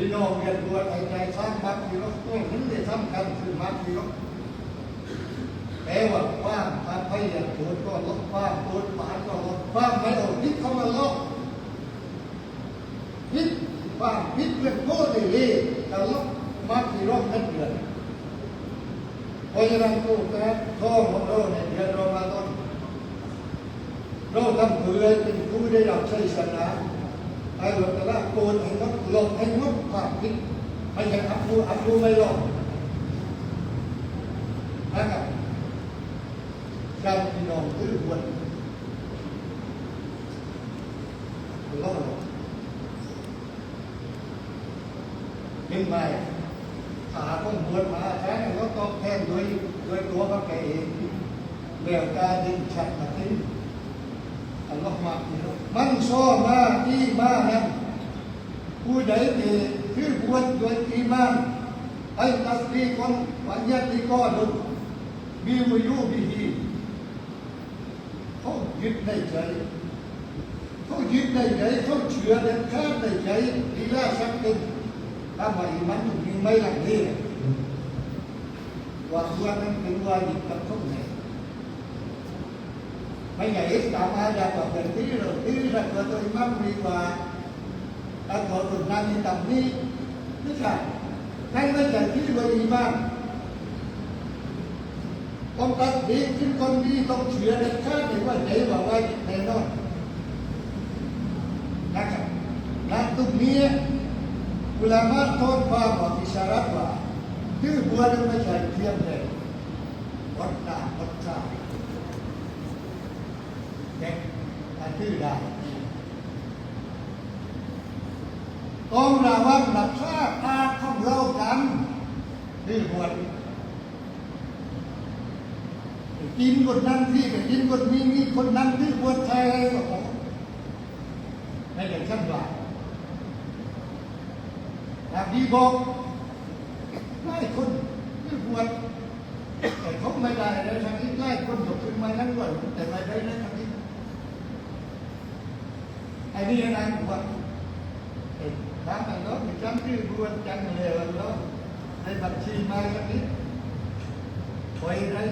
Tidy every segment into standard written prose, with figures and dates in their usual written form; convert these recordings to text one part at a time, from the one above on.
พี่น้องเรียนตัวใจสร้างมัดมีรถตัวนี้ได้สำคัญคือมัดมีรถแต่ว่าความพยายามตัวก็ลดความตัวหวานก็ลดความไม่เอาพิษเข้ามาลดพิษความพิษเป็นโคตรดีแต่ลดมัดมีรถนั่นเองเพราะฉะนั้นตัวแต่ท้องของเราเนี่ยเดือนรอมาต้นเราทำเพื่อเป็นผู้ได้รับชัยชนะไอ้เราแต่ละโกนให้งดลงให้งดความพิษไม่ใช่อับดูไม่ลงนะครับการพี่น้องคือควรรอดเห็นไหมขาต้องบวชมาแท้ก็ตอบแทนโดยตัวเขาแก่เองเรื่องการดึงฉัดมาทิ้งอัลลอฮฺมามันซ้อมาที่มานั้นผู้ใดที่คือบวชโดยอีมานไอ้ตัสดีคนวันยัติก็ดุมีวิญญาณดีเขายึดในใจเขายึดในใจเขาเชื่อเด็ดขาดในใจที่แรกสักตึงถ้าไม่มันยิ่งไม่หลังนี้ว่าตัวนั้นเป็นว่ายึดกับเขาไหนไม่ใช่อิสลามอาญาต่อเป็นที่เราที่เราตัวตัวอิมามดีกว่าถ้าตัวตุนนั้นต่ำนี้ไม่ใช่นั่นไม่ใช่ที่เราอิมามต้องตัดดีขึ้นคนดีต้องเชื่อเด็ดขาดในว่าใจว่าไว้ในนอนนะครับและตรงนี้อุลามะโทษความบอกอิสระว่าที่บัวนั้นไม่ใช่เพียงแต่วัดหน้าวัดข้าเด็กที่ได้ต้องระวังรักษาอาของเรากันที่บัวกินคนนั้นที่ไปกินคนนี้มีคนนั้นที่บวชแทนก็บอกไม่ได้ชั้นว่าแต่ดีบอกได้คนที่บวชแต่เขาไม่ได้เลยทางนี้ได้คนยกขึ้นมาทั้งวันแต่ไม่ได้เลยทางนี้ไอ้นี่ยังไงบวชถามกันแล้วมีจำที่บวชจังเลยแล้วในบัญชีมาทางนี้ไว้ได้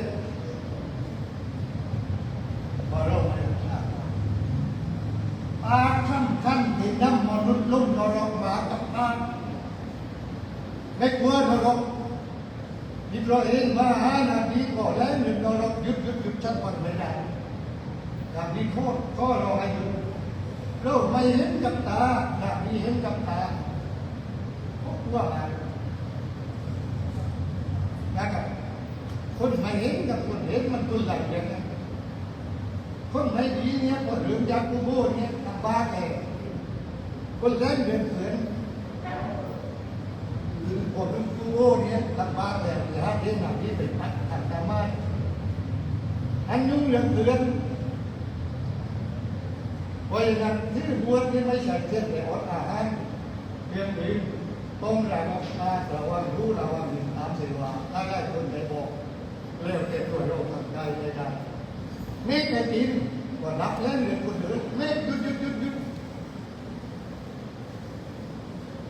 พอเราไม่ทราบอาขั้นที่นำมนุษย์ลุ่มนรกมากับอาไม่กลัวนรกอิบราฮิมมาหานาบีก่อนแล้วหนึ่งนรกหยุดชั้นวันไม่ได้นาบีข้อเราให้หยุดเราไม่เห็นกับตานาบีเห็นกับตาเพราะว่าอะไรนะครับคนไม่เห็นกับคนเห็นมันตัวใหญ่ยังไงคนไม่ดีเนี่ยก็เรื่องยาคูโบเนี่ยทำบ้าแก่คนเล่นเดินเขินหรือคนเรื่องคูโบเนี่ยทำบ้าแก่หรือหาเรื่องหนักที่เป็นพัดทำตามมาอันยุ่งเรื่องเขินเพราะฉะนั้นที่บวชนี่ไม่ใช่เพียงแต่อดอาหารเพียงนี้ต้องระวังระวังรู้ระวังตามเสวาถ้าได้คนไหนบอกเรื่องเก็บตัวเราทำได้ไม่ได้เมฆในดินว่ารับเล่นเรื่องคนอื่นเมฆหยุด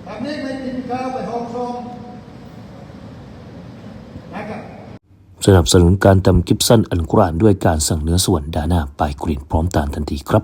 ถ้าเมฆไม่กินข้าวไปห้องซ้อมนะครับสนับสนุนการทำกิฟสันอัลกุรอานด้วยการสั่งเนื้อส่วนดานาปลายกรีนพร้อมตามทันทีครับ